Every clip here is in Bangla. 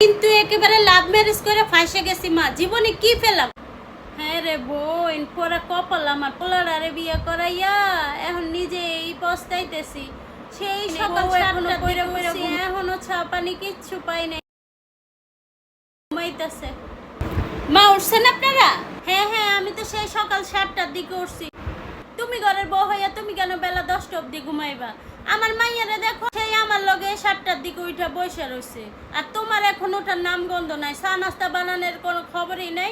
কিন্তু একেবারে লাভ ম্যারেজ করে ফাঁসে গেছি মা, জীবনে কি পেলাম? হ্যাঁ রে বোন, পরে কপাল আমার পোলারে বিয়ে করাইয়া এখন নিজে এই পস্তাইতেছি। সেই সকাল এখনো চা পানি কিচ্ছু পাই নাই, ঘুমাইতেছে। মা উঠছেন আপনারা? হ্যাঁ হ্যাঁ, আমি তো সেই সকাল 7টার দিকে উঠছি। তুমি ঘরের বউ হইয়া তুমি কেন বেলা 10টা অব্দি ঘুমাইবা? আমার মাইয়ারে দেখো, সেই আমার লগে 7টার দিকে উঠা বসে রয়েছে, আর তোমার এখন ওঠার নাম গন্ধ নাই, চা নাস্তা বানানোর কোনো খবরই নাই।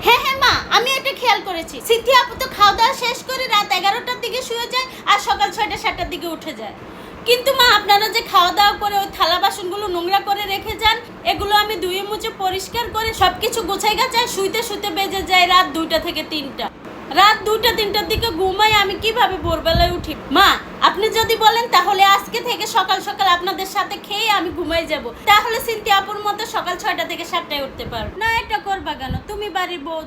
হ্যাঁ হ্যাঁ মা, আমি এটা খেয়াল করেছি। সিদ্ধি আপু তো খাওয়া দাওয়া শেষ করে রাত 11টার দিকে শুয়ে যায় আর সকাল 6টা-7টার দিকে উঠে যায়। কিন্তু মা, আপনারা যে খাওয়া দাওয়া করে ওই থালা বাসনগুলো নোংরা করে রেখে যান, এগুলো আমি ধুয়ে মুছে পরিষ্কার করে সবকিছু গোছাই গাছাই শুইতে শুতে বেজে যায় রাত 2টা থেকে 3টা। রাত 2টা-3টার দিকে ঘুমাই, আমি কিভাবে ভোরবেলায় উঠি? মা, আপনি যদি বলেন তাহলে আজকে থেকে সকাল সকাল আপনাদের সাথে খেয়ে আমি ঘুমাই যাব, তাহলে সিনথি আপুর মতো সকাল 6টা থেকে 7টায় উঠতে পারো না। এটা করবা কেন? তুমি বাড়ির বউ,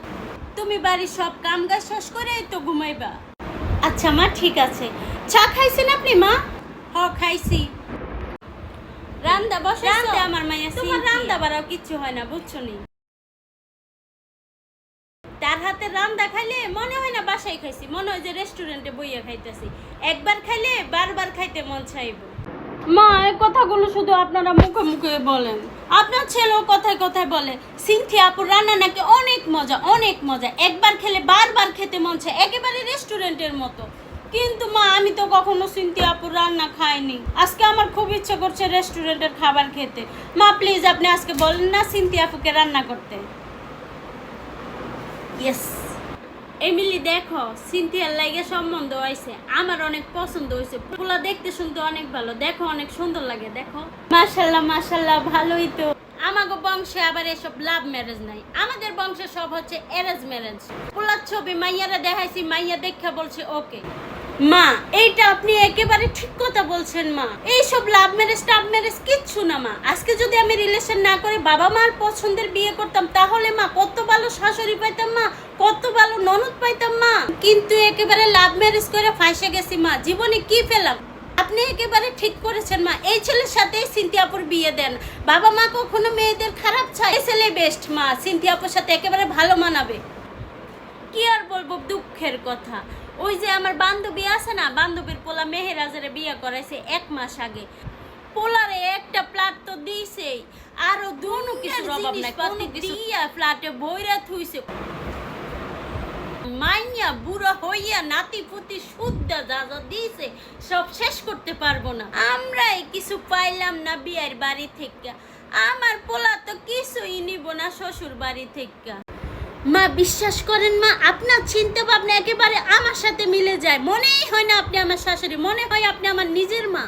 তুমি বাড়ির সব কাম কাজ শেষ করে তো ঘুমাইবা। আচ্ছা মা, ঠিক আছে। চা খাইছেন আপনি মা? হ খাইছি। রান্দা বসে আমার মাইয়া, তোমার রান্দা বাড়াও কিচ্ছু হয় না, বুঝছো নি? তার হাতে রান্না খাইলে মনে হয় না বাসায় খাইছি, মনে হয় যে রেস্টুরেন্টে বইয়া খাইতেছি। একবার খাইলে বারবার খাইতে মন চাইব। মা, এই কথাগুলো শুধু আপনারা মুখে মুখে বলেন, আপনার ছেলেও কথায় কথায় বলে সিনথি আপুর রান্না নাকি অনেক মজা অনেক মজা, একবার খেলে বারবার খেতে মন চায়, একেবারে রেস্টুরেন্টের মতো। কিন্তু মা, আমি তো কখনো সিনথি আপুর রান্না খাইনি, আজকে আমার খুব ইচ্ছে করছে রেস্টুরেন্টের খাবার খেতে। মা প্লিজ, আপনি আজকে বলেন না সিনথি আপুকে রান্না করতে। ইয়েস এমিলি, দেখো সিনথিয়ার লাগে সম্বন্ধ হয়েছে, আমার অনেক পছন্দ হয়েছে। পোলা দেখতে শুনতে অনেক ভালো, দেখো অনেক সুন্দর লাগে। দেখো মাশাল্লাহ মাশাল্লাহ, ভালোই তো। আমাগো বংশে আবার এসব লাভ ম্যারেজ নাই, আমাদের বংশে সব হচ্ছে অ্যারেঞ্জ ম্যারেজ। পোলার ছবি মাইয়ারা দেখাইছি, মাইয়া দেখা বলছে ওকে। মা, এইটা আপনি একেবারে ঠিক কথা বলছেন মা, এইসব লাভ ম্যারেজ টাভ ম্যারেজ কিচ্ছু না মা। আজকে যদি আমি রিলেশন না করে বাবা মার পছন্দের বিয়ে করতাম, তাহলে মা কত ভালো শাশুড়ি পাইতাম মা, কত ভালো ননদ পাইতাম মা। কিন্তু একেবারে লাভ ম্যারেজ করে ফাঁসে গেছি মা, জীবনে কি পেলাম? আপনি একেবারে ঠিক করেছেন মা, এই ছেলের সাথে সিনথি আপুর বিয়ে দেন। বাবা মা কখনো মেয়েদের খারাপ চায়, এই ছেলে বেস্ট মা, সিনথি আপুর সাথে একেবারে ভালো মানাবে। কি আর বলবো, দুঃখের কথা। ওই যে আমার বান্ধবী আছে না, বান্ধবীর পোলা মেহেরাজের বিয়ে করাইছে 1 মাস আগে। পোলারে একটা ফ্ল্যাট তো দিয়েছেই, আরো দুনো কিছু অভাব নাই, দিয়া ফ্ল্যাটে বইরা থুইছে। মাইয়া বুড়া হইয়া নাতি পুতি শুদ্ধা যা যা দিয়েছে সব শেষ করতে পারবো না। আমরাই কিছু পাইলাম না বিয়ের বাড়ি থেকে, আমার পোলা তো কিছুই নিব না শ্বশুর বাড়ি থেকে। মা বিশ্বাস করেন মা, আপনার চিন্তা ভাবনা একেবারে আমার সাথে মিলে যায়। মনেই হয় না আপনি আমার শাশুড়ি, মনে হয় আপনি আমার নিজের মা।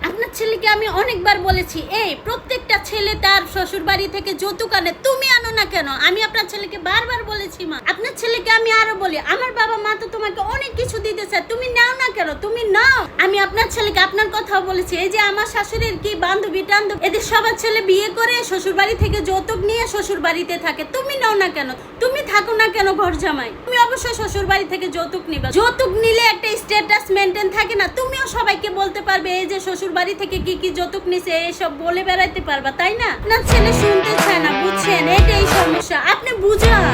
আপনার ছেলেকে আমি অনেকবার বলেছি, এই প্রত্যেকটা ছেলে তার শ্বশুর বাড়ি থেকে যৌতুক আনে, তুমি আনো না কেন? আমি আপনার ছেলেকে বারবার বলেছি মা। আপনার ছেলেকে আমি আরো বলি, আমার বাবা মা তো তোমাকে অনেক কিছু দিতে চায়, তুমি নাও না কেন? তুমি নাও। আমি আপনার ছেলেকে আপনার কথাও বলেছি, এই যে আমার শাশুড়ির কি বান্ধবী টান্ধব, এদের সবার ছেলে বিয়ে করে শ্বশুর বাড়ি থেকে যৌতুক নিয়ে শ্বশুর বাড়িতে থাকে, তুমি নাও না কেন? তুমি থাকো না কেন ঘর জামাই? তুমি অবশ্যই শ্বশুর বাড়ি থেকে যৌতুক নিবা, যৌতুক নিলে একটা স্ট্যাটাস মেনটেন থাকে না, তুমিও সবাইকে বলতে পারবে এই যে শ্বশুর বাড়ি থেকে কি কি যৌতুক নিছে, এসব বলে বেড়াইতে পারবা, তাই না? আপনার ছেলে শুনতে চায় না, বুঝছেন? এটাই সমস্যা, আপনি বুঝান।